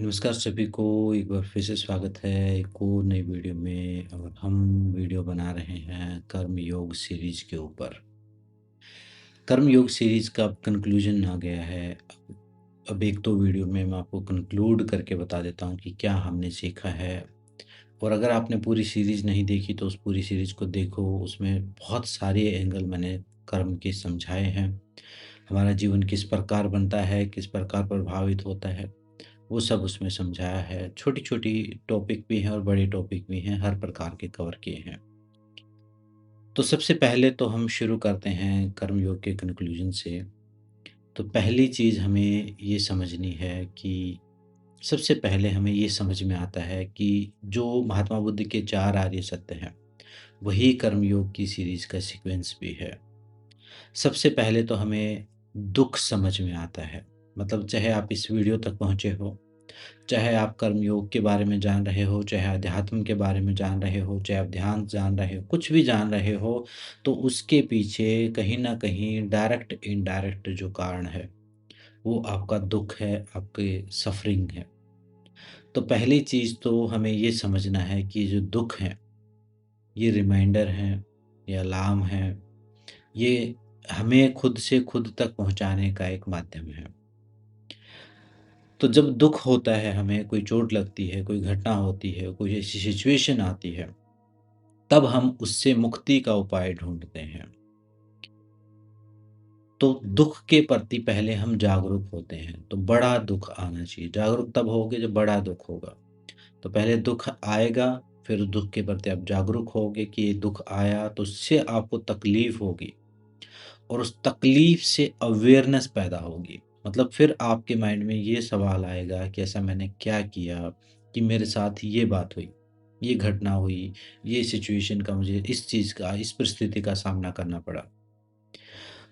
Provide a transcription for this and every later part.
नमस्कार सभी को एक बार फिर से स्वागत है एक और नई वीडियो में। और हम वीडियो बना रहे हैं कर्म योग सीरीज के ऊपर। कर्म योग सीरीज का अब कंक्लूजन आ गया है। अब एक दो वीडियो में मैं आपको कंक्लूड करके बता देता हूँ कि क्या हमने सीखा है। और अगर आपने पूरी सीरीज नहीं देखी तो उस पूरी सीरीज को देखो, उसमें बहुत सारे एंगल मैंने कर्म के समझाए हैं। हमारा जीवन किस प्रकार बनता है, किस प्रकार प्रभावित होता है, वो सब उसमें समझाया है। छोटी-छोटी टॉपिक भी हैं और बड़े टॉपिक भी हैं, हर प्रकार के कवर किए हैं। तो सबसे पहले तो हम शुरू करते हैं कर्मयोग के कंक्लूजन से। तो पहली चीज़ हमें ये समझनी है कि सबसे पहले हमें ये समझ में आता है कि जो महात्मा बुद्ध के 4 आर्य सत्य हैं, वही कर्मयोग की सीरीज़ का सीक्वेंस भी है। सबसे पहले तो हमें दुःख समझ में आता है। मतलब चाहे आप इस वीडियो तक पहुँचे हो, चाहे आप कर्मयोग के बारे में जान रहे हो, चाहे अध्यात्म के बारे में जान रहे हो, चाहे आप ध्यान जान रहे हो, कुछ भी जान रहे हो, तो उसके पीछे कहीं न कहीं डायरेक्ट इनडायरेक्ट जो कारण है, वो आपका दुःख है, आपके सफ़रिंग है। तो पहली चीज़ तो हमें ये समझना है कि जो दुःख है, ये रिमाइंडर हैं या अलार्म है, ये हमें खुद से खुद तक पहुँचाने का एक माध्यम है। तो जब दुःख होता है, हमें कोई चोट लगती है, कोई घटना होती है, कोई ऐसी सिचुएशन आती है, तब हम उससे मुक्ति का उपाय ढूँढते हैं। तो दुःख के प्रति पहले हम जागरूक होते हैं, तो बड़ा दुःख आना चाहिए। जागरूक तब होगे जब बड़ा दुःख होगा। तो पहले दुःख आएगा, फिर दुःख के प्रति आप जागरूक होगे कि ये दुःख आया तो उससे आपको तकलीफ़ होगी और उस तकलीफ़ से अवेयरनेस पैदा होगी। मतलब फिर आपके माइंड में ये सवाल आएगा कि ऐसा मैंने क्या किया कि मेरे साथ ये बात हुई, ये घटना हुई, ये सिचुएशन का मुझे इस चीज़ का, इस परिस्थिति का सामना करना पड़ा।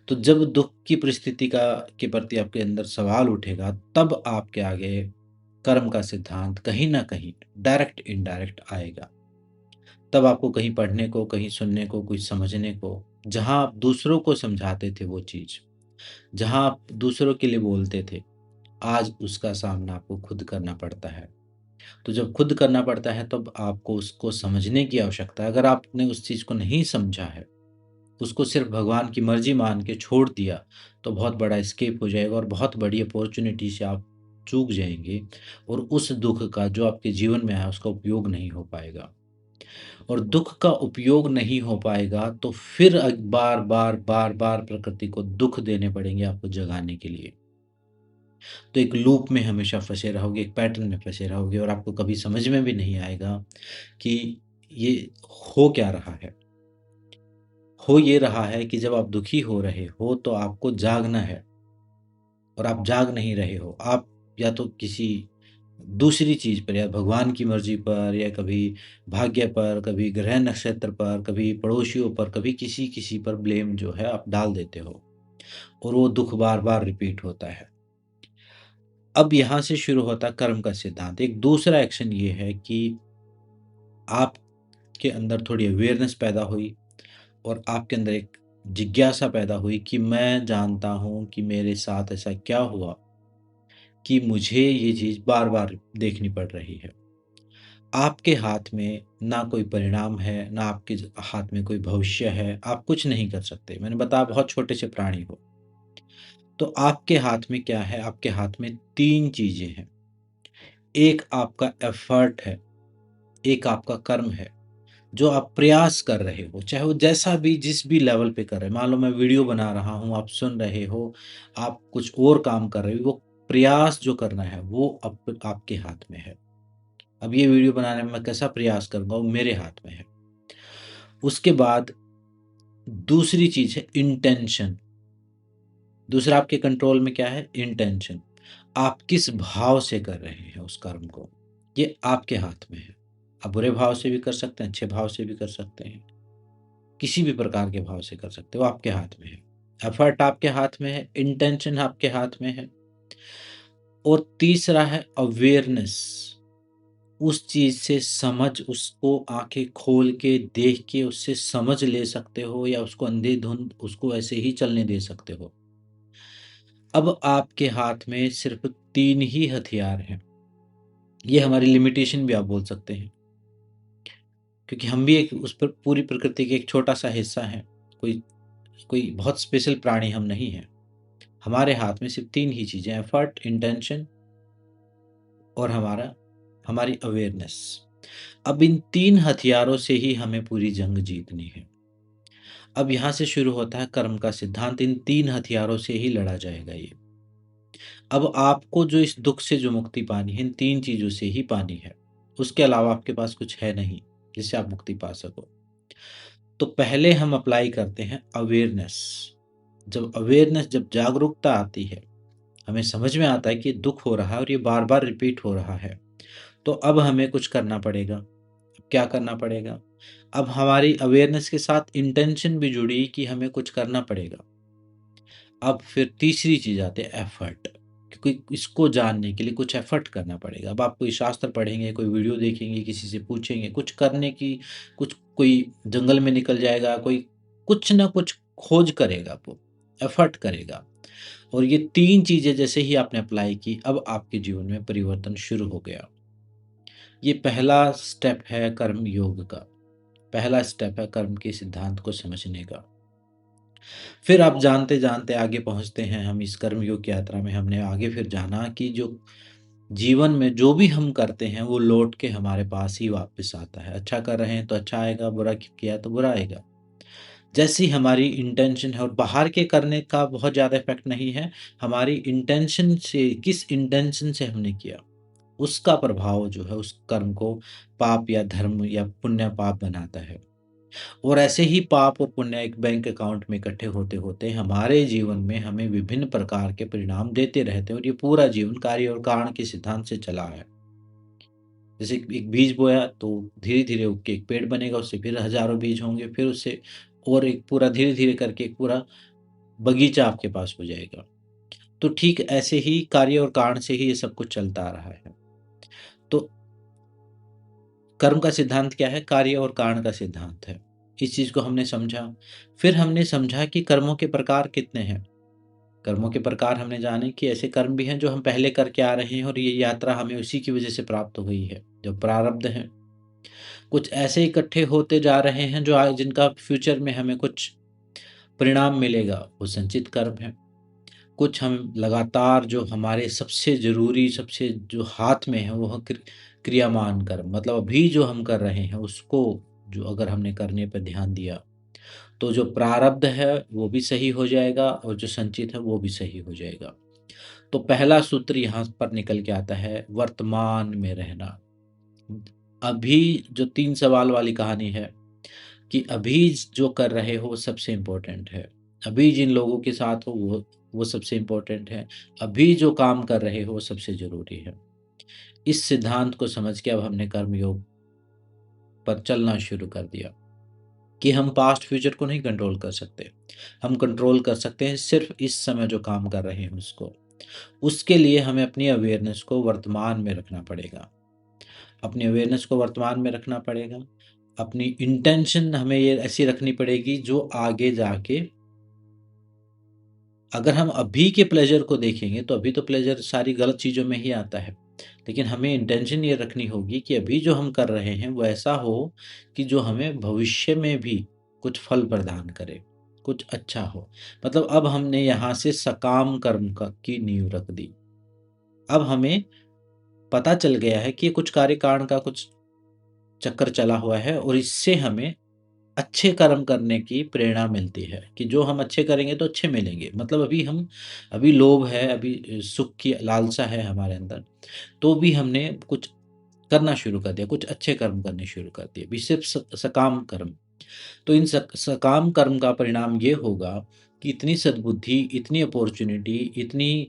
तो जब दुःख की परिस्थिति का के प्रति आपके अंदर सवाल उठेगा, तब आपके आगे कर्म का सिद्धांत कहीं न कहीं डायरेक्ट इनडायरेक्ट आएगा। तब आपको कहीं पढ़ने को, कहीं सुनने को, कुछ समझने को, जहाँ आप दूसरों को समझाते थे वो चीज़, जहाँ आप दूसरों के लिए बोलते थे, आज उसका सामना आपको खुद करना पड़ता है। तो जब खुद करना पड़ता है तब आपको उसको समझने की आवश्यकता है। अगर आपने उस चीज़ को नहीं समझा है, उसको सिर्फ़ भगवान की मर्ज़ी मान के छोड़ दिया, तो बहुत बड़ा एस्केप हो जाएगा और बहुत बड़ी अपॉर्च्युनिटी से आप चूक जाएँगे और उस दुःख का जो आपके जीवन में है, उसका उपयोग नहीं हो पाएगा। और दुःख का उपयोग नहीं हो पाएगा तो फिर बार-बार, बार-बार प्रकृति को दुःख देने पड़ेंगे आपको जगाने के लिए। तो एक लूप में हमेशा फँसे रहोगे, एक पैटर्न में फँसे रहोगे और आपको कभी समझ में भी नहीं आएगा कि ये हो क्या रहा है। हो ये रहा है कि जब आप दुखी हो रहे हो तो आपको जागना है और आप जाग नहीं रहे हो। आप या तो किसी दूसरी चीज़ पर या भगवान की मर्ज़ी पर या कभी भाग्य पर, कभी ग्रह नक्षत्र पर, कभी पड़ोसियों पर, कभी किसी-किसी पर ब्लेम जो है आप डाल देते हो और वो दुःख बार-बार रिपीट होता है। अब यहाँ से शुरू होता है कर्म का सिद्धांत। एक दूसरा एक्शन ये है कि आपके अंदर थोड़ी अवेयरनेस पैदा हुई और आपके अंदर एक जिज्ञासा पैदा हुई कि मैं जानता हूँ कि मेरे साथ ऐसा क्या हुआ कि मुझे ये चीज़ बार-बार देखनी पड़ रही है। आपके हाथ में ना कोई परिणाम है, ना आपके हाथ में कोई भविष्य है, आप कुछ नहीं कर सकते। मैंने बताया बहुत छोटे से प्राणी हो। तो आपके हाथ में क्या है? आपके हाथ में 3 चीज़ें हैं। एक आपका एफ़र्ट है, एक आपका कर्म है, जो आप प्रयास कर रहे हो, चाहे वो जैसा भी जिस भी लेवल पे कर रहे हैं। मान लो मैं वीडियो बना रहा हूँ, आप सुन रहे हो, आप कुछ और काम कर रहे हो, वो प्रयास जो करना है वो आपके हाथ में है। अब ये वीडियो बनाने में मैं कैसा प्रयास करूँगा वो मेरे हाथ में है। उसके बाद दूसरी चीज़ है इंटेंशन। दूसरा आपके कंट्रोल में क्या है? इंटेंशन। आप किस भाव से कर रहे हैं उस कर्म को, ये आपके हाथ में है। आप बुरे भाव से भी कर सकते हैं, अच्छे भाव से भी कर सकते हैं। किसी भी प्रकार के भाव से कर सकते हो, आपके हाथ में है। एफर्ट आपके हाथ में है, इंटेंशन आपके हाथ में है और तीसरा है अवेयरनेस। उस चीज़ से समझ, उसको आँखें खोल के देख के उससे समझ ले सकते हो या उसको अंधेधुंध उसको ऐसे ही चलने दे सकते हो। अब आपके हाथ में सिर्फ़ 3 ही हथियार हैं। ये हमारी लिमिटेशन भी आप बोल सकते हैं, क्योंकि हम भी एक उस पर पूरी प्रकृति के एक छोटा-सा हिस्सा हैं। कोई कोई बहुत स्पेशल प्राणी हम नहीं हैं। हमारे हाथ में सिर्फ़ 3 ही चीज़ें हैं, एफर्ट, इंटेंशन और हमारी अवेयरनेस। अब इन 3 हथियारों से ही हमें पूरी जंग जीतनी है। अब यहाँ से शुरू होता है कर्म का सिद्धांत, इन 3 हथियारों से ही लड़ा जाएगा ये। अब आपको जो इस दुःख से जो मुक्ति पानी है, इन 3 चीज़ों से ही पानी है। उसके अलावा आपके पास कुछ है नहीं, जिससे आप मुक्ति पा सको। तो पहले हम अप्लाई करते हैं अवेयरनेस। जब जागरूकता आती है, हमें समझ में आता है कि दुःख हो रहा है और ये बार-बार रिपीट हो रहा है, तो अब हमें कुछ करना पड़ेगा। क्या करना पड़ेगा? अब हमारी अवेयरनेस के साथ इंटेंशन भी जुड़ी कि हमें कुछ करना पड़ेगा। अब फिर तीसरी चीज़ आती है एफर्ट, क्योंकि इसको जानने के लिए कुछ एफर्ट करना पड़ेगा। अब आप कोई शास्त्र पढ़ेंगे, कोई वीडियो देखेंगे, किसी से पूछेंगे, कुछ करने की कुछ कोई जंगल में निकल जाएगा, कोई कुछ ना कुछ खोज करेगा वो, एफर्ट करेगा। और ये 3 चीज़ें जैसे ही आपने अप्लाई की, अब आपके जीवन में परिवर्तन शुरू हो गया। ये पहला स्टेप है कर्म योग का, पहला स्टेप है कर्म के सिद्धांत को समझने का। फिर आप जानते-जानते आगे पहुँचते हैं हम इस कर्मयोग की यात्रा में हमने आगे फिर जाना कि जो जीवन में जो भी हम करते हैं वो लौट के हमारे पास ही वापस आता है। अच्छा कर रहे हैं तो अच्छा आएगा, बुरा किया तो बुरा आएगा। जैसी हमारी इंटेंशन है और बाहर के करने का बहुत ज़्यादा इफ़ेक्ट नहीं है, हमारी इंटेंशन से किस इंटेंशन से हमने किया, उसका प्रभाव जो है उस कर्म को पाप या धर्म या पुण्य पाप बनाता है। और ऐसे ही पाप और पुण्य एक बैंक अकाउंट में इकट्ठे होते-होते हमारे जीवन में हमें विभिन्न प्रकार के परिणाम देते रहते हैं और ये पूरा जीवन कार्य और कारण के सिद्धांत से चला है। जैसे एक बीज बोया तो धीरे-धीरे उग के एक पेड़ बनेगा, उससे फिर हज़ारों बीज होंगे, फिर उससे और एक पूरा धीरे-धीरे करके एक पूरा बगीचा आपके पास हो जाएगा। तो ठीक ऐसे ही कार्य और कारण से ही ये सब कुछ चलता आ रहा है। तो कर्म का सिद्धांत क्या है? कार्य और कारण का सिद्धांत है। इस चीज़ को हमने समझा। फिर हमने समझा कि कर्मों के प्रकार कितने हैं। कर्मों के प्रकार हमने जाने कि ऐसे कर्म भी हैं जो हम पहले करके आ रहे हैं और ये यात्रा हमें उसी की वजह से प्राप्त हो गई है, जो प्रारब्ध हैं। कुछ ऐसे इकट्ठे होते जा रहे हैं जो जिनका फ्यूचर में हमें कुछ परिणाम मिलेगा, वो संचित कर्म है। कुछ हम लगातार जो हमारे सबसे ज़रूरी, सबसे जो हाथ में है, वो है क्रियामान कर्म। मतलब अभी जो हम कर रहे हैं, उसको जो अगर हमने करने पे ध्यान दिया, तो जो प्रारब्ध है, वो भी सही हो जाएगा और जो संचित है, वो भी सही हो जाएगा। तो पहला सूत्र यहाँ पर निकल के आता है, वर्तमान में रहना। अभी जो 3 सवाल वाली कहानी है कि अभी जो कर रहे हो, वो सबसे इम्पोर्टेंट है। अभी जिन लोगों के साथ हो, वो सबसे इम्पोर्टेंट है। अभी जो काम कर रहे हो, वो सबसे ज़रूरी है। इस सिद्धांत को समझ के अब हमने कर्मयोग पर चलना शुरू कर दिया कि हम पास्ट फ्यूचर को नहीं कंट्रोल कर सकते। हम कंट्रोल कर सकते हैं सिर्फ़ इस समय जो काम कर रहे हैं उसको। उसके लिए हमें अपनी अवेयरनेस को वर्तमान में रखना पड़ेगा। अपनी अवेयरनेस को वर्तमान में रखना पड़ेगा। अपनी इंटेंशन हमें ये ऐसी रखनी पड़ेगी जो आगे जाके अगर हम अभी के प्लेज़र को देखेंगे तो अभी तो प्लेज़र सारी गलत चीज़ों में ही आता है। लेकिन हमें इंटेंशन ये रखनी होगी कि अभी जो हम कर रहे हैं वो ऐसा हो कि जो हमें भविष्य में भी कुछ फल प्रदान करे, कुछ अच्छा हो। मतलब अब हमने यहाँ से सकाम कर्म का की नींव रख दी। अब हमें पता चल गया है कि कुछ कार्य कारण का कुछ चक्कर चला हुआ है और इससे हमें अच्छे कर्म करने की प्रेरणा मिलती है कि जो हम अच्छे करेंगे तो अच्छे मिलेंगे। मतलब अभी लोभ है, अभी सुख की लालसा है हमारे अंदर, तो भी हमने कुछ करना शुरू कर दिया, कुछ अच्छे कर्म करने शुरू कर दिए, भी सिर्फ़ सकाम कर्म। तो इन सकाम कर्म का परिणाम ये होगा कि इतनी सद्बुद्धि, इतनी अपॉर्च्युनिटी, इतनी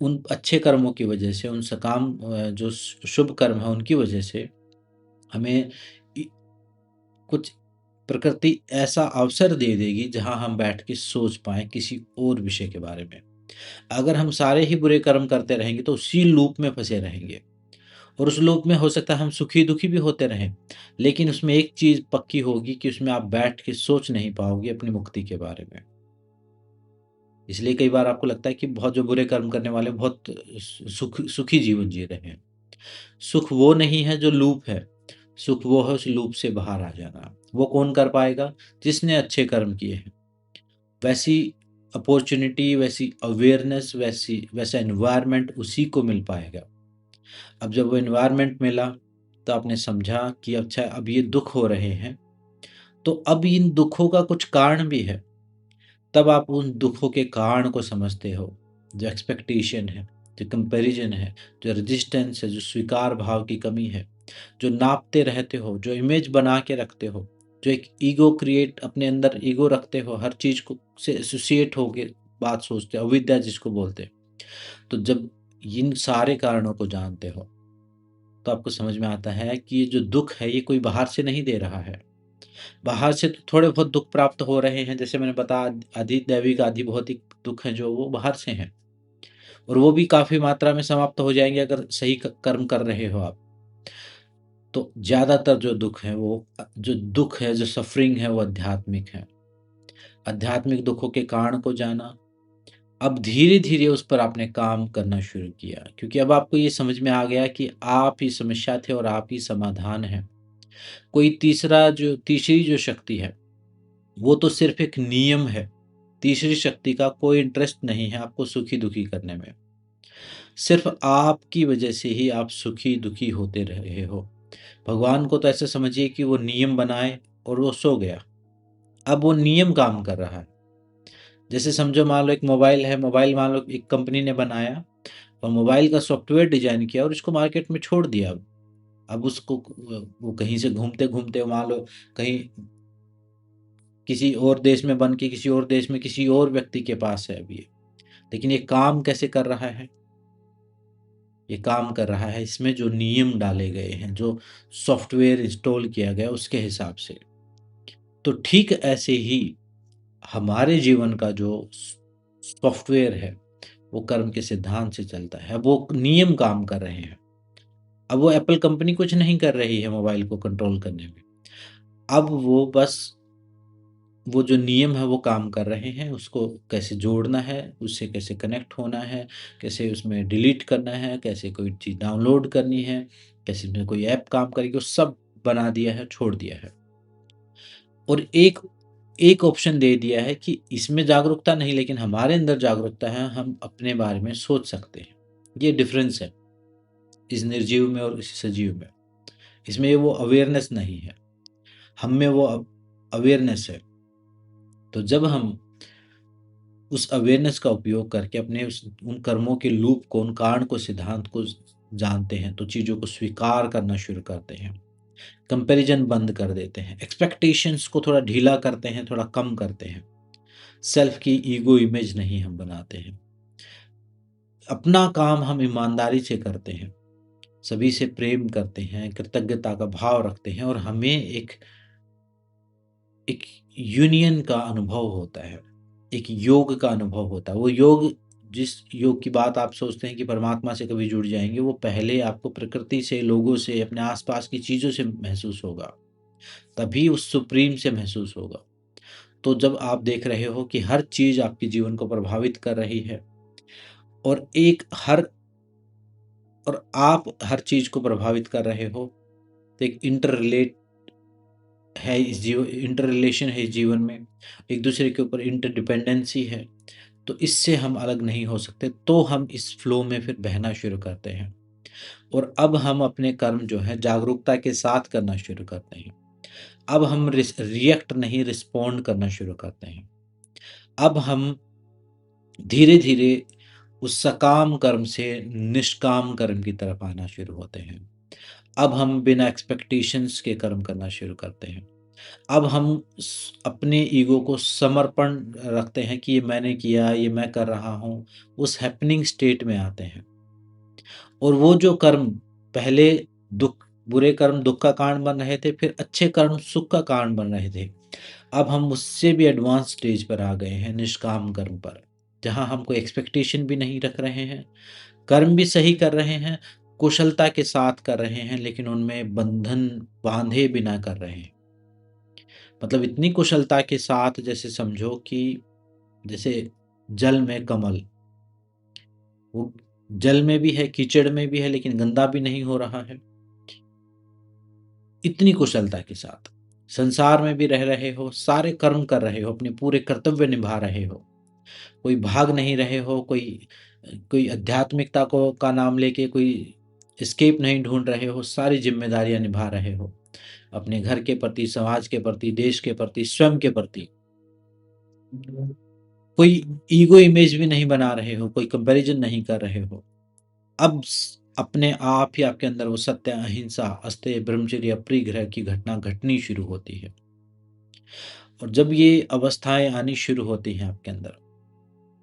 उन अच्छे कर्मों की वजह से, उन जो शुभ कर्म है उनकी वजह से हमें इ कुछ प्रकृति ऐसा अवसर दे देगी जहाँ हम बैठ के सोच पाएँ किसी और विषय के बारे में। अगर हम सारे ही बुरे कर्म करते रहेंगे तो उसी लूप में फँसे रहेंगे और उस लूप में हो सकता है हम सुखी-दुखी भी होते रहें। लेकिन उसमें एक चीज़ पक्की होगी कि उसमें आप बैठ के सोच नहीं पाओगे अपनी मुक्ति के बारे में। इसलिए कई बार आपको लगता है कि बहुत जो बुरे कर्म करने वाले बहुत सुखी जीवन जी रहे हैं। सुख वो नहीं है जो लूप है, सुख वो है उस लूप से बाहर आ जाना। वो कौन कर पाएगा? जिसने अच्छे कर्म किए हैं। वैसी अपॉर्चुनिटी, वैसी अवेयरनेस, वैसा एनवायरनमेंट उसी को मिल पाएगा। अब जब वो एनवायरनमेंट मिला तो आपने समझा कि अच्छा अब ये दुख हो रहे हैं, तो अब इन दुखों का कुछ कारण भी है। तब आप उन दुखों के कारण को समझते हो। जो एक्सपेक्टेशन है, जो कंपैरिजन है, जो रेजिस्टेंस है, जो स्वीकार भाव की कमी है, जो नापते रहते हो, जो इमेज बना के रखते हो, जो एक ईगो क्रिएट अपने अंदर ईगो रखते हो, हर चीज को से एसोसिएट होके बात सोचते हो, अविद्या जिसको बोलते हैं। तो जब इन सारे कारणों को जानते हो तो आपको समझ में आता है कि ये जो दुख है ये कोई बाहर से नहीं दे रहा है। बाहर से तो थोड़े बहुत दुख प्राप्त हो रहे हैं, जैसे मैंने बताया, आधि दैविक आधि भौतिक दुख हैं जो वो बाहर से हैं, और वो भी काफी मात्रा में समाप्त हो जाएंगे अगर सही कर्म कर रहे हो आप। तो ज्यादातर जो दुख है वो जो दुख है, जो सफरिंग है, वो आध्यात्मिक है। आध्यात्मिक दुखों के कारण को जाना, अब धीरे धीरे उस पर आपने काम करना शुरू किया, क्योंकि अब आपको ये समझ में आ गया कि आप ही समस्या थे और आप ही समाधान है। कोई तीसरी जो शक्ति है वो तो सिर्फ एक नियम है। तीसरी शक्ति का कोई इंटरेस्ट नहीं है आपको सुखी दुखी करने में। सिर्फ आपकी वजह से ही आप सुखी दुखी होते रहे हो। भगवान को तो ऐसे समझिए कि वो नियम बनाए और वो सो गया। अब वो नियम काम कर रहा है। जैसे समझो, मान लो एक मोबाइल है, मोबाइल मान लो एक कंपनी ने बनाया और मोबाइल का सॉफ्टवेयर डिजाइन किया और इसको मार्केट में छोड़ दिया। अब उसको वो कहीं से घूमते घूमते मान लो कहीं किसी और देश में बन के किसी और देश में किसी और व्यक्ति के पास है अभी ये। लेकिन ये काम कैसे कर रहा है? ये काम कर रहा है इसमें जो नियम डाले गए हैं, जो सॉफ्टवेयर इंस्टॉल किया गया उसके हिसाब से। तो ठीक ऐसे ही हमारे जीवन का जो सॉफ्टवेयर है वो कर्म के सिद्धांत से चलता है। वो नियम काम कर रहे हैं। अब वो एप्पल कंपनी कुछ नहीं कर रही है मोबाइल को कंट्रोल करने में। अब वो बस वो जो नियम है वो काम कर रहे हैं। उसको कैसे जोड़ना है, उससे कैसे कनेक्ट होना है, कैसे उसमें डिलीट करना है, कैसे कोई चीज़ डाउनलोड करनी है, कैसे उसमें कोई ऐप काम करेगी, वो सब बना दिया है, छोड़ दिया है। और एक एक ऑप्शन दे दिया है कि इसमें जागरूकता नहीं, लेकिन हमारे अंदर जागरूकता है, हम अपने बारे में सोच सकते हैं। ये डिफरेंस है इस निर्जीव में और इस सजीव में। इसमें वो अवेयरनेस नहीं है, हम में वो अवेयरनेस है। तो जब हम उस अवेयरनेस का उपयोग करके अपने उन कर्मों के लूप को, उन कारण को, सिद्धांत को जानते हैं, तो चीज़ों को स्वीकार करना शुरू करते हैं। कंपैरिजन बंद कर देते हैं, एक्सपेक्टेशंस को थोड़ा ढीला करते हैं, थोड़ा कम करते हैं। सेल्फ की ईगो इमेज नहीं हम बनाते हैं। अपना काम हम ईमानदारी से करते हैं, सभी से प्रेम करते हैं, कृतज्ञता का भाव रखते हैं, और हमें एक यूनियन का अनुभव होता है, एक योग का अनुभव होता है। वो योग, जिस योग की बात आप सोचते हैं कि परमात्मा से कभी जुड़ जाएंगे, वो पहले आपको प्रकृति से, लोगों से, अपने आसपास की चीज़ों से महसूस होगा, तभी उस सुप्रीम से महसूस होगा। तो जब आप देख रहे हो कि हर चीज़ आपके जीवन को प्रभावित कर रही है, और एक हर और आप हर चीज़ को प्रभावित कर रहे हो, तो एक इंटर रिलेशन है इस जीवन में, एक दूसरे के ऊपर इंटरडिपेंडेंसी है। तो इससे हम अलग नहीं हो सकते, तो हम इस फ्लो में फिर बहना शुरू करते हैं। और अब हम अपने कर्म जो है जागरूकता के साथ करना शुरू करते हैं। अब हम रिएक्ट नहीं, रिस्पॉन्ड करना शुरू करते हैं। अब हम धीरे धीरे उस सकाम कर्म से निष्काम कर्म की तरफ आना शुरू होते हैं। अब हम बिना एक्सपेक्टेशंस के कर्म करना शुरू करते हैं। अब हम अपने ईगो को समर्पण रखते हैं कि ये मैंने किया, ये मैं कर रहा हूँ, उस हैपनिंग स्टेट में आते हैं। और वो जो कर्म पहले बुरे कर्म दुख का कारण बन रहे थे, फिर अच्छे कर्म सुख का कारण बन रहे थे, अब हम उससे भी एडवांस स्टेज पर आ गए हैं, निष्काम कर्म पर, जहाँ हम कोई एक्सपेक्टेशन भी नहीं रख रहे हैं, कर्म भी सही कर रहे हैं, कुशलता के साथ कर रहे हैं, लेकिन उनमें बंधन बांधे बिना कर रहे हैं। मतलब इतनी कुशलता के साथ, जैसे समझो कि जैसे जल में कमल, वो जल में भी है, कीचड़ में भी है, लेकिन गंदा भी नहीं हो रहा है। इतनी कुशलता के साथ संसार में भी रह रहे हो, सारे कर्म कर रहे हो, अपने पूरे कर्तव्य निभा रहे हो, कोई भाग नहीं रहे हो, कोई आध्यात्मिकता को का नाम लेके कोई एस्केप नहीं ढूंढ रहे हो, सारी जिम्मेदारियां निभा रहे हो अपने घर के प्रति, समाज के प्रति, देश के प्रति, स्वयं के प्रति। कोई ईगो इमेज भी नहीं बना रहे हो, कोई कंपैरिजन नहीं कर रहे हो। अब अपने आप ही आपके अंदर वो सत्य, अहिंसा, अस्तेय, ब्रह्मचर्य, अपरिग्रह की घटना घटनी शुरू होती है। और जब ये अवस्थाएं आनी शुरू होती हैं आपके अंदर,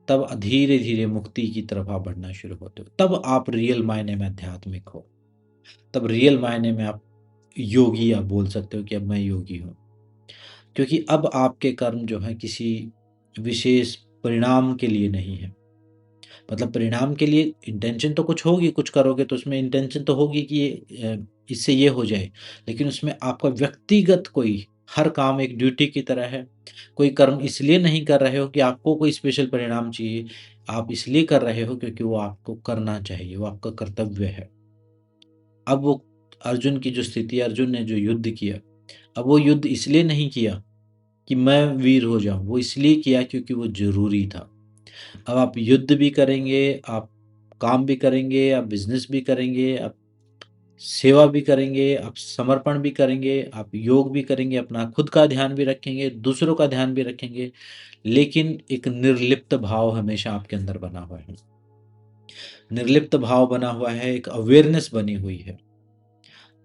तब धीरे धीरे मुक्ति की तरफ आप बढ़ना शुरू होते हो। तब आप रियल मायने में आध्यात्मिक हो, तब रियल मायने में आप योगी, आप बोल सकते हो कि अब मैं योगी हूँ। क्योंकि अब आपके कर्म जो है किसी विशेष परिणाम के लिए नहीं है। मतलब परिणाम के लिए इंटेंशन तो कुछ होगी, कुछ करोगे तो उसमें इंटेंशन तो होगी कि इससे ये हो जाए, लेकिन उसमें आपका व्यक्तिगत कोई हर काम एक ड्यूटी की तरह है। कोई कर्म इसलिए नहीं कर रहे हो कि आपको कोई स्पेशल परिणाम चाहिए, आप इसलिए कर रहे हो क्योंकि वो आपको करना चाहिए, वो आपका कर्तव्य है। अब वो अर्जुन की जो स्थिति, अर्जुन ने जो युद्ध किया, अब वो युद्ध इसलिए नहीं किया कि मैं वीर हो जाऊं, वो इसलिए किया क्योंकि वो जरूरी था। अब आप युद्ध भी करेंगे, आप काम भी करेंगे, आप बिजनेस भी करेंगे, आप सेवा भी करेंगे, आप समर्पण भी करेंगे, आप योग भी करेंगे, अपना खुद का ध्यान भी रखेंगे, दूसरों का ध्यान भी रखेंगे, लेकिन एक निर्लिप्त भाव हमेशा आपके अंदर बना हुआ है। निर्लिप्त भाव बना हुआ है, एक अवेयरनेस बनी हुई है।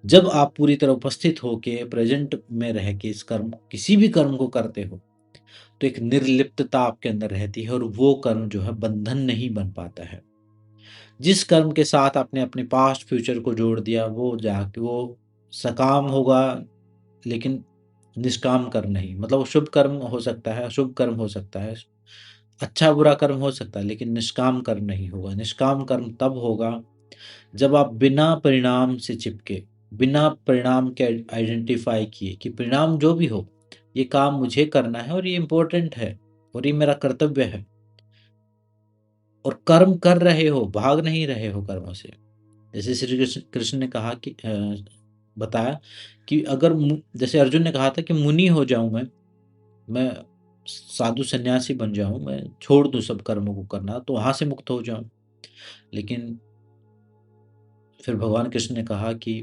जब आप पूरी तरह उपस्थित होके प्रेजेंट में रह के इस कर्म, किसी भी कर्म को करते हो, तो एक निर्लिप्तता आपके अंदर रहती है और वो कर्म जो है बंधन नहीं बन पाता है। जिस कर्म के साथ आपने अपने पास्ट फ्यूचर को जोड़ दिया, वो जाके वो सकाम होगा, लेकिन निष्काम कर्म नहीं। मतलब वो शुभ कर्म हो सकता है, अशुभ कर्म हो सकता है, अच्छा बुरा कर्म हो सकता है, लेकिन निष्काम कर्म नहीं होगा। निष्काम कर्म तब होगा जब आप बिना परिणाम से चिपके, बिना परिणाम के आइडेंटिफाई किए कि परिणाम जो भी हो, ये काम मुझे करना है और ये इम्पोर्टेंट है और ये मेरा कर्तव्य है, और कर्म कर रहे हो, भाग नहीं रहे हो कर्मों से। जैसे श्री कृष्ण कृष्ण ने कहा कि बताया कि अगर जैसे अर्जुन ने कहा था कि मुनि हो जाऊं मैं साधु सन्यासी बन जाऊं, मैं छोड़ दूं सब कर्मों को करना, तो वहां से मुक्त हो जाऊं। लेकिन फिर भगवान कृष्ण ने कहा कि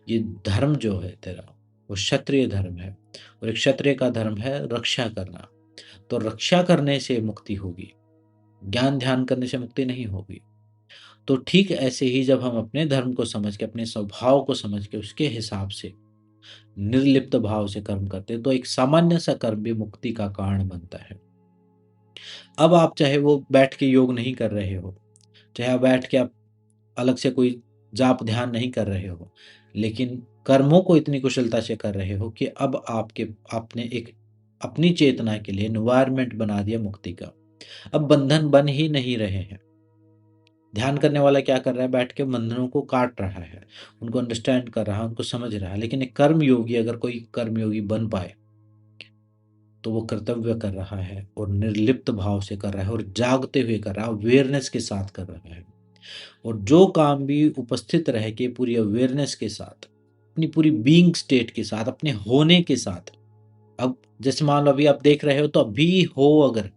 ये धर्म जो है तेरा, वो क्षत्रिय धर्म है, और एक क्षत्रिय का धर्म है रक्षा करना। तो रक्षा करने से मुक्ति होगी, ज्ञान ध्यान करने से मुक्ति नहीं होगी। तो ठीक ऐसे ही जब हम अपने धर्म को समझ के, अपने स्वभाव को समझ के, उसके हिसाब से निर्लिप्त भाव से कर्म करते हैं, तो एक सामान्य सा कर्म भी मुक्ति का कारण बनता है। अब आप चाहे वो बैठ के योग नहीं कर रहे हो, चाहे आप बैठ के आप अलग से कोई जाप ध्यान नहीं कर रहे हो, लेकिन कर्मों को इतनी कुशलता से कर रहे हो कि अब आपने एक अपनी चेतना के लिए एनवायरनमेंट बना दिया मुक्ति का। अब बंधन बन ही नहीं रहे हैं। ध्यान करने वाला क्या कर रहा है, बैठ के बंधनों को काट रहा है, उनको अंडरस्टैंड कर रहा है, उनको समझ रहा है। लेकिन एक कर्म योगी, अगर कोई कर्म योगी बन पाए, तो वो कर्तव्य कर रहा है और निर्लिप्त भाव से कर रहा है और जागते हुए कर रहा है, अवेयरनेस के साथ कर रहा है। और जो काम भी उपस्थित रह के पूरी अवेयरनेस के साथ, अपनी पूरी बीइंग स्टेट के साथ, अपने होने के साथ, अब जैसे मान लो अभी आप देख रहे हो, तो अभी हो अगर,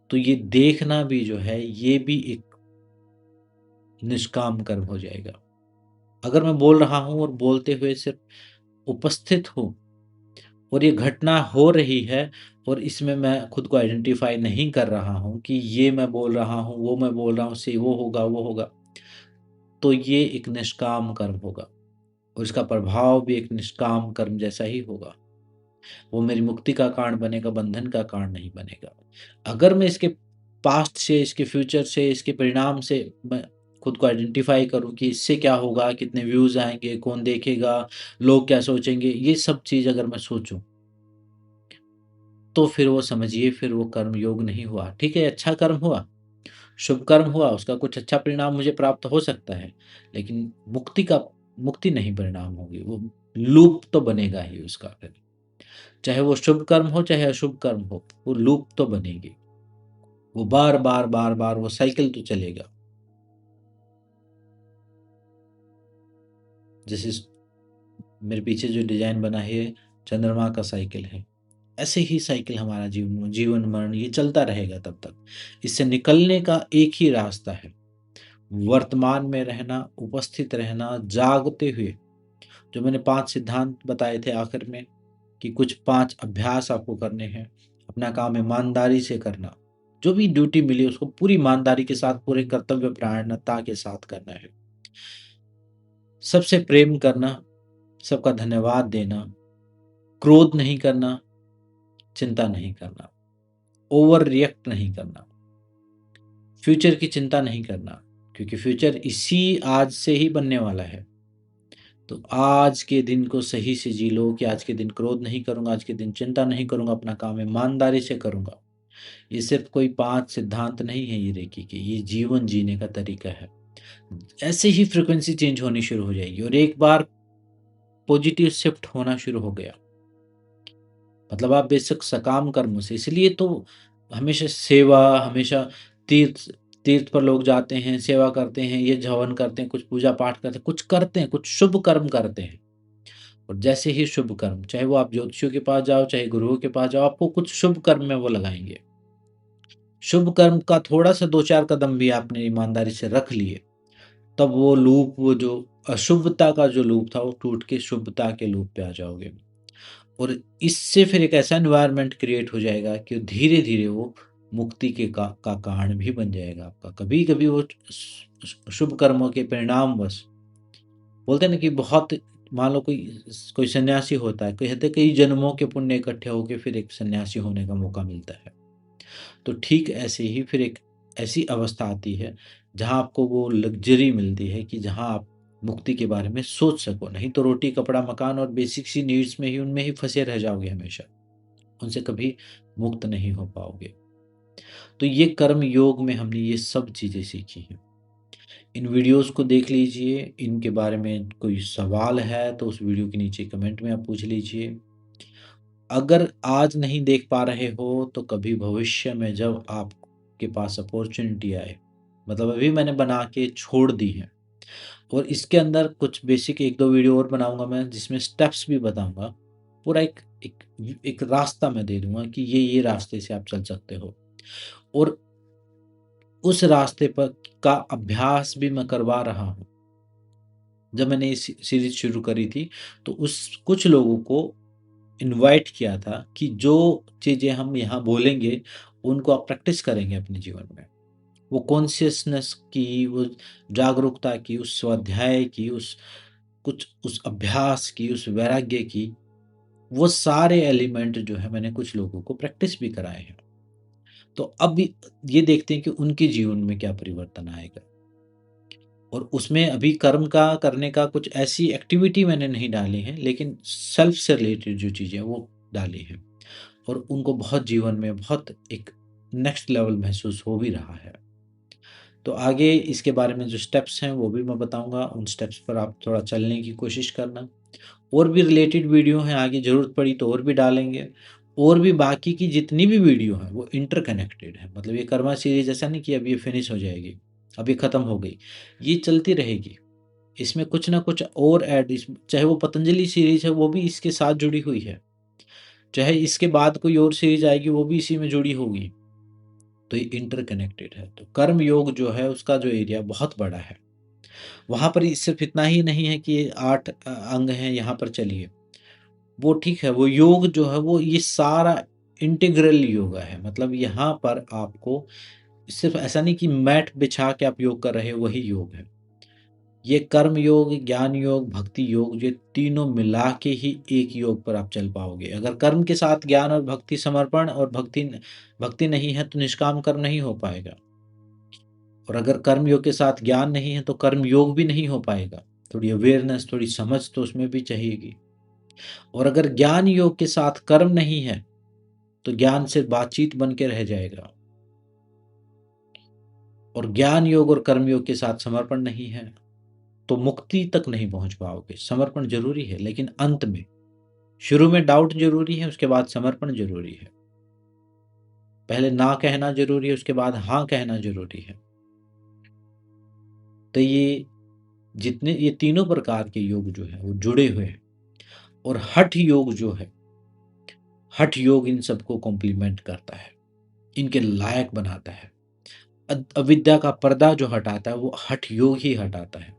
तो ये देखना भी जो है, ये भी एक निष्काम कर्म हो जाएगा। अगर मैं बोल रहा हूँ और बोलते हुए सिर्फ उपस्थित हूँ, और ये घटना हो रही है, और इसमें मैं खुद को आइडेंटिफाई नहीं कर रहा हूँ कि ये मैं बोल रहा हूँ, वो मैं बोल रहा हूँ, से वो होगा, वो होगा, तो ये एक निष्काम कर्म होगा और इसका प्रभाव भी एक निष्काम कर्म जैसा ही होगा। वो मेरी मुक्ति का कारण बनेगा, बंधन का कारण नहीं बनेगा। अगर मैं इसके पास्ट से, इसके फ्यूचर से, इसके परिणाम से मैं खुद को आइडेंटिफाई करूं कि इससे क्या होगा, कितने व्यूज आएंगे, कौन देखेगा, लोग क्या सोचेंगे, ये सब चीज अगर मैं सोचूं, तो फिर वो समझिए, फिर वो कर्म योग नहीं हुआ। ठीक है, अच्छा कर्म हुआ, शुभ कर्म हुआ, उसका कुछ अच्छा परिणाम मुझे प्राप्त हो सकता है, लेकिन मुक्ति नहीं परिणाम होगी, वो लूप तो बनेगा ही उसका फिर। चाहे वो शुभ कर्म हो, चाहे अशुभ कर्म हो, वो लूप तो बनेगी, वो बार बार बार बार वो साइकिल तो चलेगा। जैसे मेरे पीछे जो डिजाइन बना है ये चंद्रमा का साइकिल है। ऐसे ही साइकिल हमारा जीवन मरण ये चलता रहेगा तब तक। इससे निकलने का एक ही रास्ता है, वर्तमान में रहना, उपस्थित रहना, जागते हुए। जो मैंने 5 सिद्धांत बताए थे आखिर में, कि कुछ 5 अभ्यास आपको करने हैं। अपना काम ईमानदारी से करना, जो भी ड्यूटी मिली उसको पूरी ईमानदारी के साथ, पूरे कर्तव्य परायणता के साथ करना है। सबसे प्रेम करना, सबका धन्यवाद देना, क्रोध नहीं करना, चिंता नहीं करना, ओवर रिएक्ट नहीं करना, फ्यूचर की चिंता नहीं करना, क्योंकि फ्यूचर इसी आज से ही बनने वाला है। तो आज के दिन को सही से जी लो, कि आज के दिन क्रोध नहीं करूंगा, आज के दिन चिंता नहीं करूंगा, अपना काम ईमानदारी से करूंगा। ये सिर्फ कोई 5 सिद्धांत नहीं है ये रेकी के, ये जीवन जीने का तरीका है। ऐसे ही फ्रीक्वेंसी चेंज होनी शुरू हो जाएगी, और एक बार पॉजिटिव शिफ्ट होना शुरू हो गया, मतलब आप बेशक सकाम कर्म से, इसलिए तो हमेशा सेवा, हमेशा तीर्थ तीर्थ पर लोग जाते हैं, सेवा करते हैं, ये हवन करते हैं, कुछ पूजा पाठ करते हैं, कुछ करते हैं, कुछ शुभ कर्म करते हैं। और जैसे ही शुभ कर्म, चाहे वो आप ज्योतिषियों के पास जाओ, चाहे गुरुओं के पास जाओ, आपको कुछ शुभ कर्म में वो लगाएंगे। शुभ कर्म का थोड़ा सा 2-4 कदम भी आपने ईमानदारी से रख लिए, तब वो लूप, वो जो अशुभता का जो लूप था, वो टूट के शुभता के लूप पे आ जाओगे। और इससे फिर एक ऐसा एनवायरनमेंट क्रिएट हो जाएगा कि धीरे धीरे वो मुक्ति के का कारण भी बन जाएगा आपका। कभी कभी वो शुभ कर्मों के परिणाम बस, बोलते हैं ना कि बहुत, मान लो कोई कोई सन्यासी होता है, कहते हैं कई जन्मों के पुण्य इकट्ठे होके फिर एक सन्यासी होने का मौका मिलता है। तो ठीक ऐसे ही फिर एक ऐसी अवस्था आती है जहाँ आपको वो लग्जरी मिलती है, कि जहाँ आप मुक्ति के बारे में सोच सको। नहीं तो रोटी कपड़ा मकान और बेसिक सी नीड्स में ही, उनमें ही फंसे रह जाओगे हमेशा, उनसे कभी मुक्त नहीं हो पाओगे। तो ये कर्म योग में हमने ये सब चीज़ें सीखी हैं। इन वीडियोस को देख लीजिए, इनके बारे में कोई सवाल है तो उस वीडियो के नीचे कमेंट में आप पूछ लीजिए। अगर आज नहीं देख पा रहे हो तो कभी भविष्य में जब आपके पास अपॉर्चुनिटी आए, मतलब अभी मैंने बना के छोड़ दी है, और इसके अंदर कुछ बेसिक 1-2 वीडियो और बनाऊंगा मैं, जिसमें स्टेप्स भी बताऊंगा। पूरा एक रास्ता मैं दे दूंगा कि ये रास्ते से आप चल सकते हो, और उस रास्ते पर का अभ्यास भी मैं करवा रहा हूँ। जब मैंने इस सीरीज शुरू करी थी, तो उस कुछ लोगों को इनवाइट किया था कि जो चीज़ें हम यहाँ बोलेंगे, उनको आप प्रैक्टिस करेंगे अपने जीवन में। वो कॉन्शियसनेस की, वो जागरूकता की, उस स्वाध्याय की, उस अभ्यास की, उस वैराग्य की, वो सारे एलिमेंट जो है मैंने कुछ लोगों को प्रैक्टिस भी कराए हैं। तो अब ये देखते हैं कि उनके जीवन में क्या परिवर्तन आएगा। और उसमें अभी कर्म का करने का कुछ ऐसी एक्टिविटी मैंने नहीं डाली है, लेकिन सेल्फ से रिलेटेड जो चीज़ें वो डाली हैं, और उनको बहुत जीवन में बहुत एक नेक्स्ट लेवल महसूस हो भी रहा है। तो आगे इसके बारे में जो स्टेप्स हैं वो भी मैं बताऊंगा, उन स्टेप्स पर आप थोड़ा चलने की कोशिश करना। और भी रिलेटेड वीडियो हैं, आगे ज़रूरत पड़ी तो और भी डालेंगे। और भी बाकी की जितनी भी वीडियो हैं वो इंटरकनेक्टेड है, मतलब ये कर्मा सीरीज ऐसा नहीं कि अब ये फिनिश हो जाएगी, अब ये ख़त्म हो गई, ये चलती रहेगी। इसमें कुछ ना कुछ और ऐड, चाहे वो पतंजलि सीरीज है वो भी इसके साथ जुड़ी हुई है, चाहे इसके बाद कोई और सीरीज आएगी वो भी इसी में जुड़ी होगी। तो ये इंटरकनेक्टेड है। तो कर्म योग जो है उसका जो एरिया बहुत बड़ा है। वहाँ पर सिर्फ इतना ही नहीं है कि ये 8 अंग हैं यहाँ पर चलिए, वो ठीक है, वो योग जो है वो ये सारा इंटीग्रल योगा है। मतलब यहाँ पर आपको सिर्फ ऐसा नहीं कि मैट बिछा के आप योग कर रहे हो वही योग है। ये कर्म योग, ज्ञान योग, भक्ति योग, ये तीनों मिला के ही एक योग पर आप चल पाओगे। अगर कर्म के साथ ज्ञान और भक्ति, समर्पण और भक्ति नहीं है तो निष्काम कर्म नहीं हो पाएगा। और अगर कर्म योग के साथ ज्ञान नहीं है तो कर्म योग भी नहीं हो पाएगा। थोड़ी अवेयरनेस, थोड़ी समझ तो उसमें भी चाहिएगी। और अगर ज्ञान योग के साथ कर्म नहीं है तो ज्ञान सिर्फ बातचीत बन के रह जाएगा। और ज्ञान योग और कर्म योग के साथ समर्पण नहीं है तो मुक्ति तक नहीं पहुंच पाओगे। समर्पण जरूरी है, लेकिन अंत में, शुरू में डाउट जरूरी है, उसके बाद समर्पण जरूरी है। पहले ना कहना जरूरी है, उसके बाद हाँ कहना जरूरी है। तो ये जितने ये तीनों प्रकार के योग जो है वो जुड़े हुए हैं, और हठ योग जो है, हठ योग इन सबको कॉम्प्लीमेंट करता है, इनके लायक बनाता है। अविद्या का पर्दा जो हटाता है वो हठ योग ही हटाता है।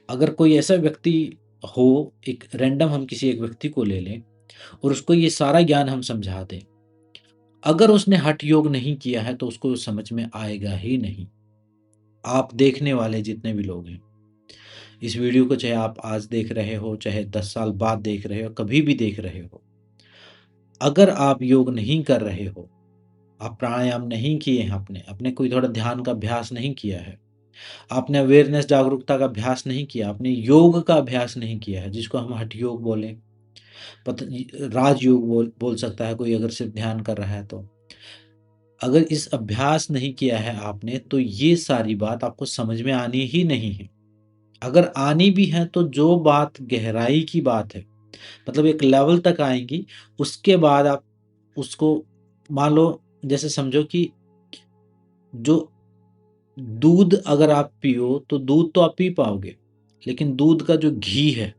अगर कोई ऐसा व्यक्ति हो, एक रैंडम हम किसी एक व्यक्ति को ले लें और उसको ये सारा ज्ञान हम समझा दें, अगर उसने हठ योग नहीं किया है तो उसको समझ में आएगा ही नहीं। आप देखने वाले जितने भी लोग हैं, इस वीडियो को चाहे आप आज देख रहे हो, चाहे 10 साल बाद देख रहे हो, कभी भी देख रहे हो, अगर आप योग नहीं कर रहे हो, आप प्राणायाम नहीं किए हैं, आपने अपने कोई थोड़ा ध्यान का अभ्यास नहीं किया है, आपने अवेयरनेस जागरूकता का अभ्यास नहीं किया, आपने योग का अभ्यास नहीं किया है, जिसको हम हठ योग बोलें, राजयोग बोल सकता है कोई अगर सिर्फ ध्यान कर रहा है तो। अगर इस अभ्यास नहीं किया है आपने, तो ये सारी बात आपको समझ में आनी ही नहीं है। अगर आनी भी है तो जो बात गहराई की बात है, मतलब एक लेवल तक आएँगी, उसके बाद आप उसको मान लो, जैसे समझो कि जो दूध अगर आप पियो तो दूध तो आप पी पाओगे, लेकिन दूध का जो घी है,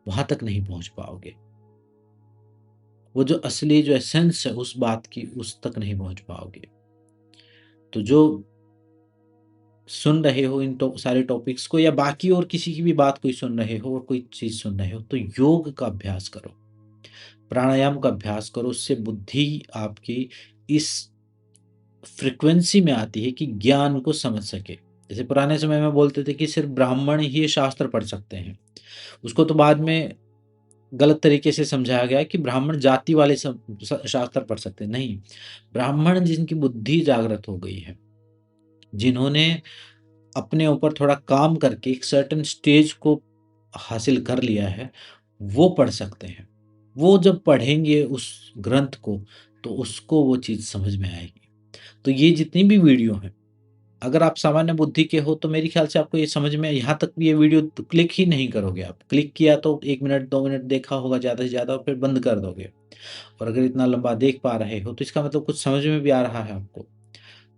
वहाँ तक नहीं पहुँच पाओगे। वो जो असली जो एसेंस है उस बात की, उस तक नहीं पहुँच पाओगे। तो जो सुन रहे हो इन सारे टॉपिक्स को, या बाकी और किसी की भी बात कोई सुन रहे हो और कोई चीज़ सुन रहे हो, तो योग का अभ्यास करो, प्राणायाम का अभ्यास करो। उससे बुद्धि आपकी इस फ्रीक्वेंसी में आती है कि ज्ञान को समझ सके। जैसे पुराने समय में बोलते थे कि सिर्फ ब्राह्मण ही शास्त्र पढ़ सकते हैं। उसको तो बाद में गलत तरीके से समझाया गया कि ब्राह्मण जाति वाले शास्त्र पढ़ सकते हैं। नहीं, ब्राह्मण जिनकी बुद्धि जागृत हो गई है, जिन्होंने अपने ऊपर थोड़ा काम करके एक सर्टेन स्टेज को हासिल कर लिया है, वो पढ़ सकते हैं। वो जब पढ़ेंगे उस ग्रंथ को, तो उसको वो चीज़ समझ में आएगी। तो ये जितनी भी वीडियो हैं, अगर आप सामान्य बुद्धि के हो तो मेरे ख्याल से आपको ये समझ में, यहाँ तक भी ये वीडियो तो क्लिक ही नहीं करोगे आप। क्लिक किया तो 1 मिनट 2 मिनट देखा होगा ज़्यादा से ज़्यादा, और फिर बंद कर दोगे। और अगर इतना लंबा देख पा रहे हो तो इसका मतलब कुछ समझ में भी आ रहा है आपको।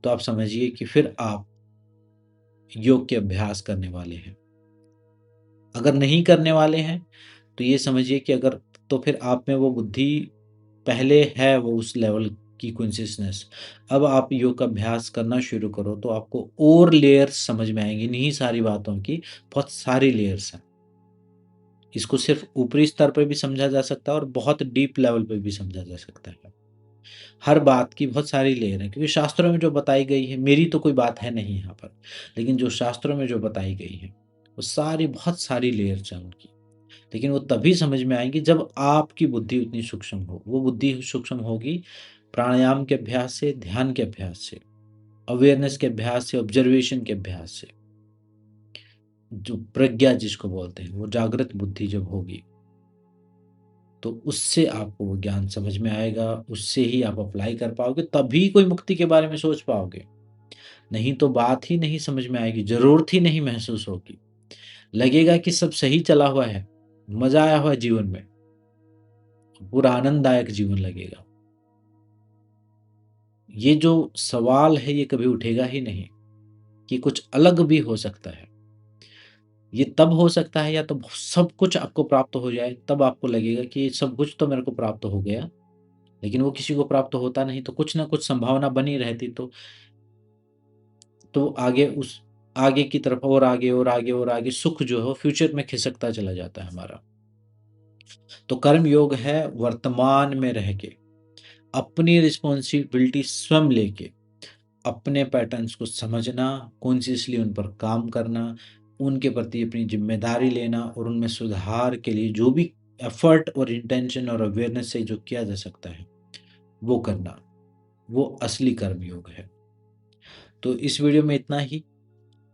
तो आप समझिए कि फिर आप योग के अभ्यास करने वाले हैं। अगर नहीं करने वाले हैं तो ये समझिए कि अगर, तो फिर आप में वो बुद्धि पहले है, वो उस लेवल की कॉन्शियसनेस। अब आप योग का अभ्यास करना शुरू करो तो आपको और लेयर्स समझ में आएंगी। इन्हीं सारी बातों की बहुत सारी लेयर्स हैं। इसको सिर्फ ऊपरी स्तर पर भी समझा जा सकता है और बहुत डीप लेवल पर भी समझा जा सकता है। हर बात की बहुत सारी लेयर है, क्योंकि शास्त्रों में जो बताई गई है, मेरी तो कोई बात है नहीं यहाँ पर, लेकिन जो शास्त्रों में जो बताई गई है वो सारी बहुत सारी लेयर्स हैं उनकी। लेकिन वो तभी समझ में आएंगी जब आपकी बुद्धि उतनी सूक्ष्म हो। वो बुद्धि सूक्ष्म होगी प्राणायाम के अभ्यास से, ध्यान के अभ्यास से, अवेयरनेस के अभ्यास से, ऑब्जर्वेशन के अभ्यास से। जो प्रज्ञा जिसको बोलते हैं, वो जागृत बुद्धि जब होगी, तो उससे आपको वो ज्ञान समझ में आएगा, उससे ही आप अप्लाई कर पाओगे, तभी कोई मुक्ति के बारे में सोच पाओगे। नहीं तो बात ही नहीं समझ में आएगी, ज़रूरत ही नहीं महसूस होगी। लगेगा कि सब सही चला हुआ है, मज़ा आया हुआ है जीवन में, पूरा आनंददायक जीवन लगेगा। ये जो सवाल है ये कभी उठेगा ही नहीं कि कुछ अलग भी हो सकता है। ये तब हो सकता है या तो सब कुछ आपको प्राप्त हो जाए, तब आपको लगेगा कि ये सब कुछ तो मेरे को प्राप्त हो गया, लेकिन वो किसी को प्राप्त होता नहीं, तो कुछ ना कुछ संभावना बनी रहती, तो आगे उस आगे की तरफ और आगे और आगे और आगे सुख जो है फ्यूचर में खिसकता चला जाता है हमारा। तो कर्म योग है वर्तमान में रह के, अपनी रिस्पॉन्सिबिलिटी स्वयं लेके, अपने पैटर्न्स को समझना, कॉन्शियसली उन पर काम करना, उनके प्रति अपनी ज़िम्मेदारी लेना, और उनमें सुधार के लिए जो भी एफ़र्ट और इंटेंशन और अवेयरनेस से जो किया जा सकता है, वो करना, वो असली कर्म योग है। तो इस वीडियो में इतना ही।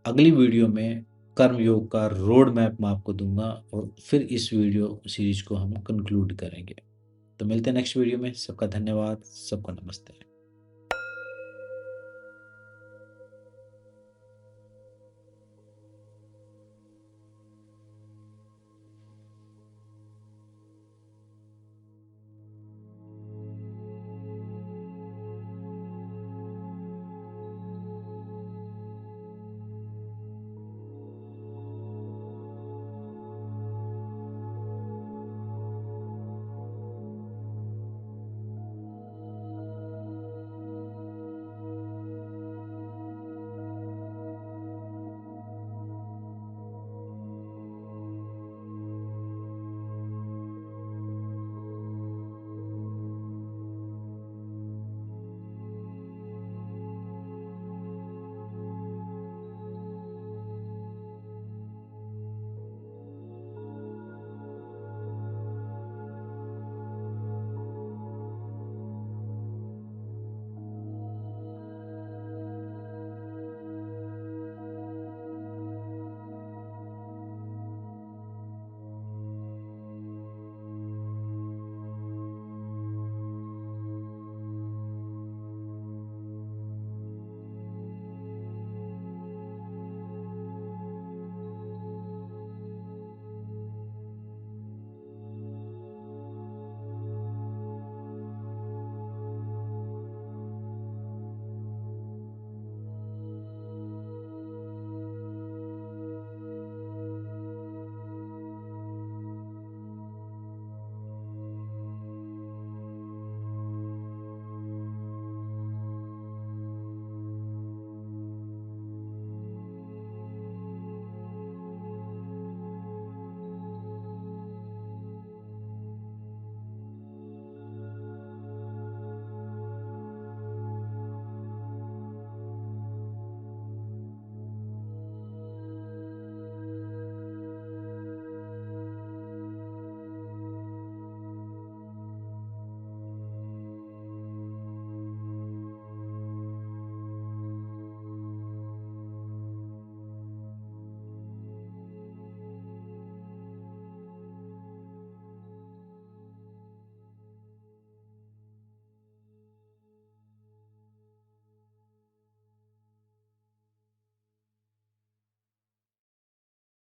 अगली वीडियो में कर्म योग का रोड मैप मैं आपको दूँगा, और फिर इस वीडियो सीरीज़ को हम कंक्लूड करेंगे। तो मिलते हैं नेक्स्ट वीडियो में। सबका धन्यवाद, सबको नमस्ते।